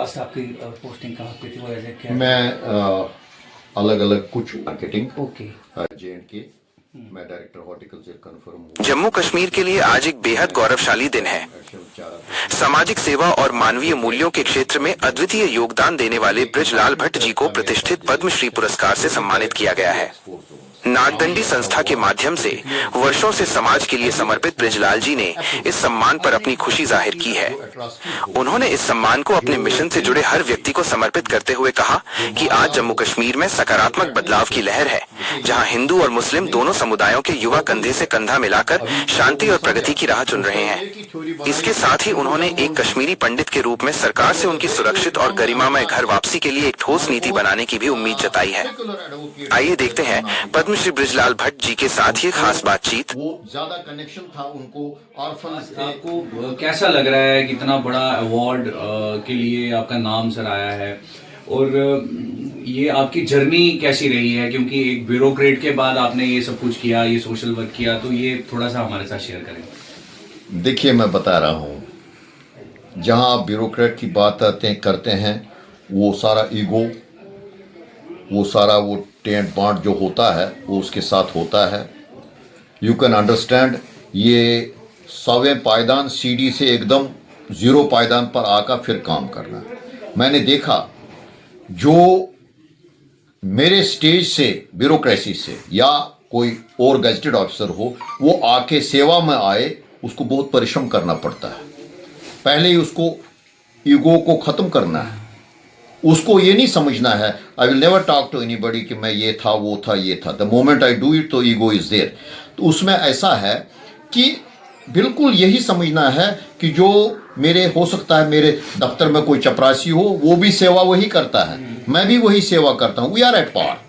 Last आपकी posting कहाँ पे थी, वो एज क्या? मैं अलग अलग कुछ मार्केटिंग ओके। J&K, मैं डायरेक्टर हॉर्टिकल्चर कन्फर्म हूँ। जम्मू कश्मीर के लिए आज एक बेहद गौरवशाली दिन है। सामाजिक सेवा और मानवीय मूल्यों के क्षेत्र में अद्वितीय योगदान देने वाले बृजलाल भट्ट जी को प्रतिष्ठित पद्मश्री पुरस्कार से सम्मानित किया गया है। नागदंडी संस्था के माध्यम से वर्षों से समाज के लिए समर्पित बृजलाल जी ने इस सम्मान पर अपनी खुशी जाहिर की है। उन्होंने इस सम्मान को अपने मिशन से जुड़े हर व्यक्ति को समर्पित करते हुए कहा कि आज जम्मू कश्मीर में सकारात्मक बदलाव की लहर है, जहां हिंदू और मुस्लिम दोनों समुदायों के युवा कंधे से कंधा मिलाकर शांति और प्रगति की राह चुन रहे हैं। इसके साथ ही उन्होंने एक कश्मीरी पंडित के रूप में सरकार से उनकी सुरक्षित और गरिमामय घर वापसी के लिए एक ठोस नीति बनाने की भी उम्मीद जताई है। आइए देखते हैं पद्मश्री बृजलाल भट्ट जी के साथ ये खास बातचीत। वो ज्यादा कनेक्शन था उनको ऑर्फन्स थे। आपको कैसा लग रहा है कि इतना बड़ा अवार्ड के लिए आपका नाम सर आया है, और ये आपकी जर्नी कैसी रही है? क्योंकि एक ब्यूरोक्रेट के बाद आपने ये सब कुछ किया, ये सोशल वर्क किया, तो ये थोड़ा सा हमारे साथ शेयर करें। देखिए, मैं बता रहा हूँ, जहाँ आप ब्यूरोक्रेट की बात करते हैं, वो सारा ईगो, वो सारा वो टेंट बांट जो होता है वो उसके साथ होता है। यू कैन अंडरस्टैंड, ये 100वें पायदान सीढ़ी से एकदम 0 पायदान पर आकर फिर काम करना। मैंने देखा जो मेरे स्टेज से ब्यूरोक्रेसी से या कोई और गजेटेड ऑफिसर हो, वो आके सेवा में आए, उसको बहुत परिश्रम करना पड़ता है। पहले ही उसको ईगो को ख़त्म करना है। उसको ये नहीं समझना है I will never talk to anybody कि मैं ये था, वो था, ये था। The moment I do it तो ईगो इज देयर। तो उसमें ऐसा है कि बिल्कुल यही समझना है कि जो मेरे, हो सकता है मेरे दफ्तर में कोई चपरासी हो, वो भी सेवा वही करता है, मैं भी वही सेवा करता हूँ। We are at par.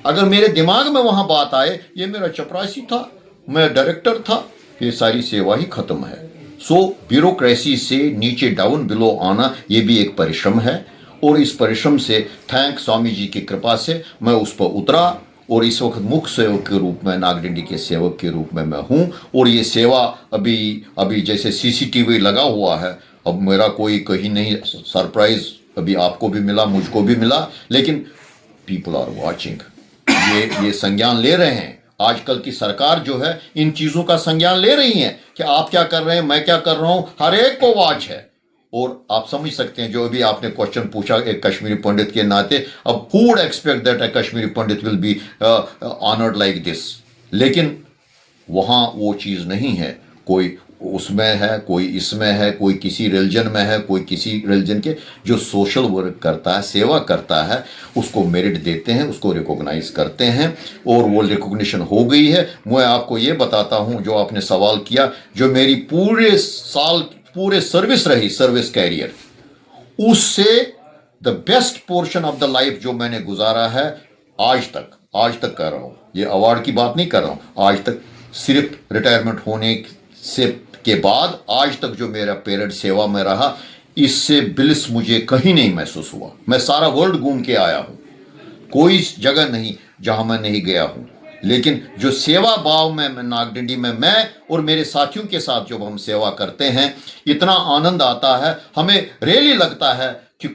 अगर मेरे दिमाग में वहाँ बात आए ये मेरा चपरासी था, मैं डायरेक्टर था, ये सारी सेवा ही खत्म है। सो ब्यूरोक्रेसी से नीचे डाउन बिलो आना ये भी एक परिश्रम है, और इस परिश्रम से थैंक स्वामी जी की कृपा से मैं उस पर उतरा, और इस वक्त मुख्य सेवक के रूप में, नागदंडी के सेवक के रूप में मैं हूँ। और ये सेवा अभी जैसे CCTV लगा हुआ है, अब मेरा कोई कहीं नहीं सरप्राइज, अभी आपको भी मिला, मुझको भी मिला, लेकिन पीपल आर वॉचिंग। ये संज्ञान ले रहे हैं। आजकल की सरकार जो है इन चीज़ों का संज्ञान ले रही है कि आप क्या कर रहे हैं, मैं क्या कर रहा हूँ, हर एक को वॉच है। और आप समझ सकते हैं, जो अभी आपने क्वेश्चन पूछा एक कश्मीरी पंडित के नाते, अब who would expect that a Kashmiri Pandit will be honoured like this. लेकिन वहाँ वो चीज़ नहीं है। कोई उसमें है, कोई इसमें है, कोई किसी रिलीजन में है, कोई किसी रिलीजन के। जो सोशल वर्क करता है, सेवा करता है, उसको मेरिट देते हैं, उसको रिकॉग्नाइज करते हैं, और वो रिकॉग्निशन हो गई है। मैं आपको ये बताता हूँ, जो आपने सवाल किया, जो मेरी पूरे सर्विस रही, सर्विस कैरियर, उससे the best portion of the life जो मैंने गुजारा है आज तक कर रहा हूँ। ये अवार्ड की बात नहीं कर रहा हूँ, आज तक सिर्फ रिटायरमेंट होने से के बाद आज तक जो मेरा पीरियड सेवा में रहा, इससे बिल्स मुझे कहीं नहीं महसूस हुआ। मैं सारा वर्ल्ड घूम के आया हूँ, कोई जगह नहीं जहाँ मैं नहीं गया हूँ। लेकिन जो सेवा भाव में नागदंडी में मैं और मेरे साथियों के साथ जब हम सेवा करते हैं, इतना आनंद आता है, हमें रियली लगता है कि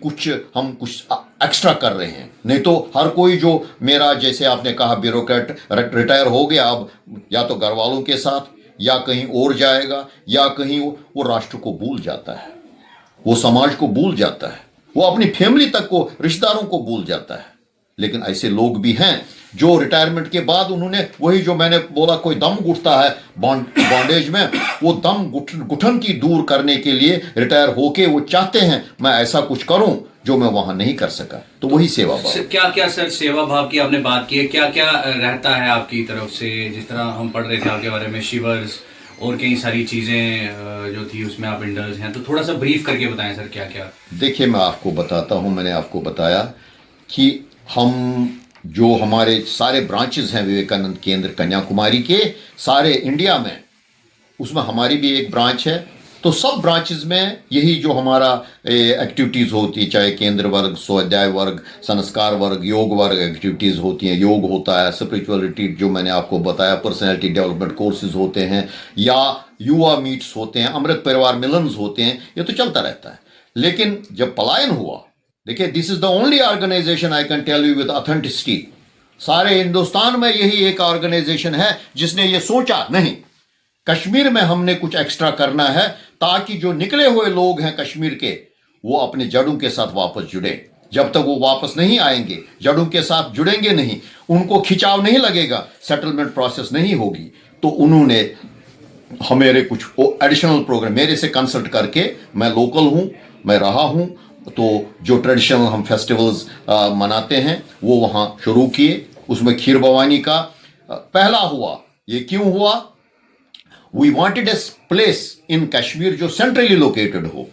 हम कुछ एक्स्ट्रा कर रहे हैं। नहीं तो हर कोई जो मेरा, जैसे आपने कहा ब्यूरोक्रेट रिटायर हो गया, अब या तो घर वालों के साथ या कहीं और जाएगा, या कहीं वो राष्ट्र को भूल जाता है, वो समाज को भूल जाता है, वो अपनी फैमिली तक को, रिश्तेदारों को भूल जाता है। लेकिन ऐसे लोग भी हैं जो रिटायरमेंट के बाद उन्होंने वही जो मैंने बोला, कोई दम घुटता है बॉन्डेज में, वो दम घुटन की दूर करने के लिए रिटायर होके वो चाहते हैं मैं ऐसा कुछ करूं जो मैं वहां नहीं कर सका। तो वही सेवा भाव। क्या क्या सर सेवा भाव की आपने बात की है, क्या क्या रहता है आपकी तरफ से? जिस तरह हम पढ़ रहे थे आपके बारे में, शिवर्स और कई सारी चीज़ें जो थी उसमें आप इंडल्ज हैं, तो थोड़ा सा ब्रीफ करके बताएं सर क्या क्या। देखिए, मैं आपको बताता हूँ, मैंने आपको बताया कि हम जो हमारे सारे ब्रांचेस हैं विवेकानंद केंद्र कन्याकुमारी के, सारे इंडिया में, उसमें हमारी भी एक ब्रांच है। तो सब ब्रांचेस में यही जो हमारा एक्टिविटीज़ होती है, चाहे केंद्र वर्ग, स्वाध्याय वर्ग, संस्कार वर्ग, योग वर्ग एक्टिविटीज़ होती हैं। योग होता है, स्पिरिचुअल रिट्रीट जो मैंने आपको बताया, पर्सनैलिटी डेवलपमेंट कोर्सेज होते हैं, या युवा मीट्स होते हैं, अमृत परिवार मिलन्स होते हैं, ये तो चलता रहता है। लेकिन जब पलायन हुआ, देखिए this is the only organization I can tell you with authenticity, सारे हिंदुस्तान में यही एक ऑर्गेनाइजेशन है जिसने ये सोचा नहीं कश्मीर में हमने कुछ एक्स्ट्रा करना है ताकि जो निकले हुए लोग हैं कश्मीर के वो अपने जड़ों के साथ वापस जुड़े। जब तक वो वापस नहीं आएंगे, जड़ों के साथ जुड़ेंगे नहीं, उनको खिंचाव नहीं लगेगा, सेटलमेंट प्रोसेस नहीं होगी। तो उन्होंने हमारे कुछ एडिशनल प्रोग्राम मेरे से कंसल्ट करके, मैं लोकल हूँ, मैं रहा हूँ, तो जो ट्रेडिशनल हम फेस्टिवल्स मनाते हैं वो वहाँ शुरू किए। उसमें खीर भवानी का पहला हुआ। ये क्यों हुआ? We wanted a place in Kashmir जो सेंट्रली लोकेटेड हो।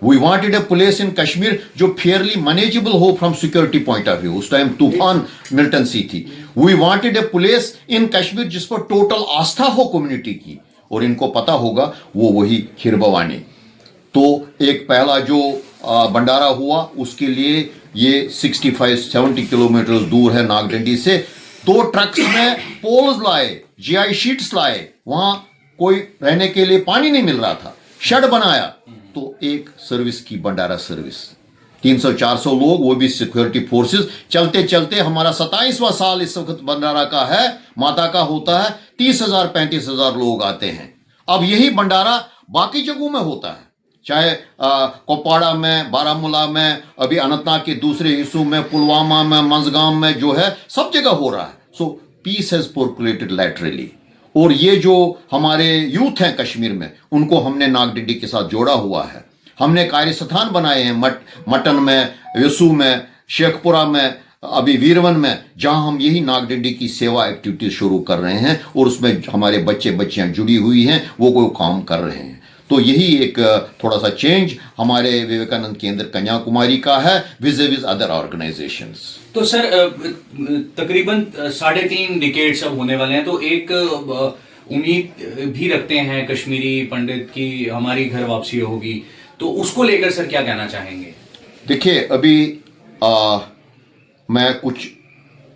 We wanted a place in Kashmir जो फेयरली मैनेजेबल हो from security point of view. उस टाइम तूफान मिलिटेंसी थी। We wanted a place in Kashmir जिस पर टोटल आस्था हो कम्युनिटी की, और इनको पता होगा वो वही खीर भवानी। तो एक पहला जो भंडारा हुआ उसके लिए ये 65-70 किलोमीटर दूर है नागडंडी से। 2 ट्रक्स में पोल्स लाए, GI शीट्स लाए, वहां कोई रहने के लिए पानी नहीं मिल रहा था, शेड बनाया, तो एक सर्विस की भंडारा सर्विस। 300-400 लोग, वो भी सिक्योरिटी फोर्सेस। चलते चलते हमारा 27वां साल इस वक्त भंडारा का है, माता का होता है। 30,000-35,000 लोग आते हैं। अब यही भंडारा बाकी जगहों में होता है, चाहे कोपवाड़ा में, बारामूला में, अभी अनंतनाग के दूसरे हिस्सों में, पुलवामा में, मंजगाम में, जो है सब जगह हो रहा है। सो पीस हैज पर्कुलेटेड लैटरली। और ये जो हमारे यूथ हैं कश्मीर में, उनको हमने नागडिडी के साथ जोड़ा हुआ है। हमने कार्य स्थान बनाए हैं मटन में, यसू में, शेखपुरा में, अभी वीरवन में, जहां हम यही नागडिडी की सेवा एक्टिविटीज शुरू कर रहे हैं और उसमें हमारे बच्चे बच्चियां जुड़ी हुई हैं, वो कोई काम कर रहे हैं। तो यही एक थोड़ा सा चेंज हमारे विवेकानंद केंद्र कन्याकुमारी का है विज अदर ऑर्गेनाइजेशंस। तो सर तकरीबन 3.5 डिकेड्स अब होने वाले हैं, तो एक उम्मीद भी रखते हैं कश्मीरी पंडित की हमारी घर वापसी होगी, तो उसको लेकर सर क्या कहना चाहेंगे? देखिए अभी मैं कुछ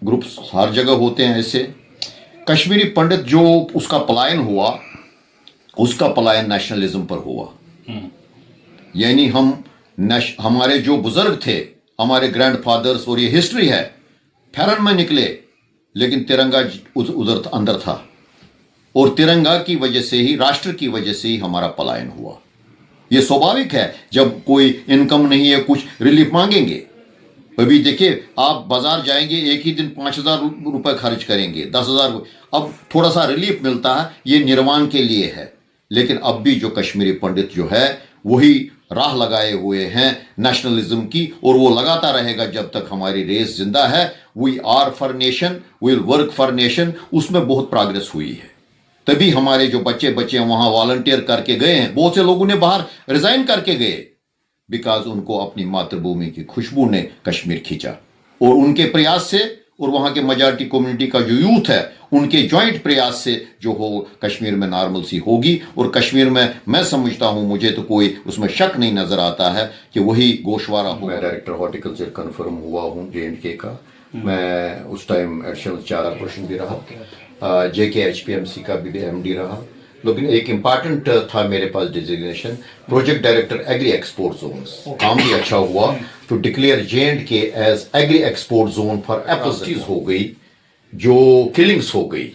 ग्रुप्स हर जगह होते हैं ऐसे। कश्मीरी पंडित जो उसका पलायन हुआ, उसका पलायन नेशनलिज्म पर हुआ। यानी हमारे जो बुजुर्ग थे, हमारे ग्रैंडफादर्स, और ये हिस्ट्री है, फैरन में निकले लेकिन तिरंगा उधर अंदर था, और तिरंगा की वजह से ही, राष्ट्र की वजह से ही हमारा पलायन हुआ। ये स्वाभाविक है, जब कोई इनकम नहीं है कुछ रिलीफ मांगेंगे। अभी देखिए आप बाजार जाएंगे, एक ही दिन 5,000 रुपये खर्च करेंगे, 10,000। अब थोड़ा सा रिलीफ मिलता है, ये निर्वाण के लिए है। लेकिन अब भी जो कश्मीरी पंडित जो है वही राह लगाए हुए हैं नेशनलिज्म की, और वो लगाता रहेगा जब तक हमारी रेस जिंदा है। We are for nation, we will work for nation. उसमें बहुत प्रोग्रेस हुई है, तभी हमारे जो बच्चे वहां वॉलंटियर करके गए हैं। बहुत से लोगों ने बाहर रिजाइन करके गए, बिकॉज उनको अपनी मातृभूमि की खुशबू ने कश्मीर खींचा, और उनके प्रयास से, और वहाँ के मेजॉरिटी कम्युनिटी का जो यूथ है, उनके जॉइंट प्रयास से जो हो कश्मीर में नॉर्मल सी होगी। और कश्मीर में मैं समझता हूँ, मुझे तो कोई उसमें शक नहीं नजर आता है कि वही गोशवारा हो। मैं डायरेक्टर हॉर्टिकल्चर कन्फर्म हुआ हूँ J&K का। मैं उस टाइम एडिशनल चारा पर्सन भी रहा, JK HPMC का भी MD रहा। लेकिन एक इम्पॉर्टेंट था मेरे पास designation, project director agri export zones. काम भी अच्छा हुआ तो declare J&K as agri export zone for atrocities हो गई, जो किलिंग्स हो गई,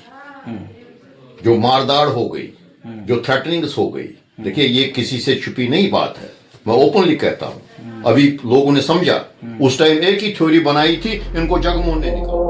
जो मारदाड़ हो गई, जो थ्रेटनिंग्स हो गई। देखिए ये किसी से छुपी नहीं बात है, मैं ओपनली कहता हूं। अभी लोगों ने समझा, उस टाइम एक ही थ्योरी बनाई थी, इनको जगमोहन ने निकाला।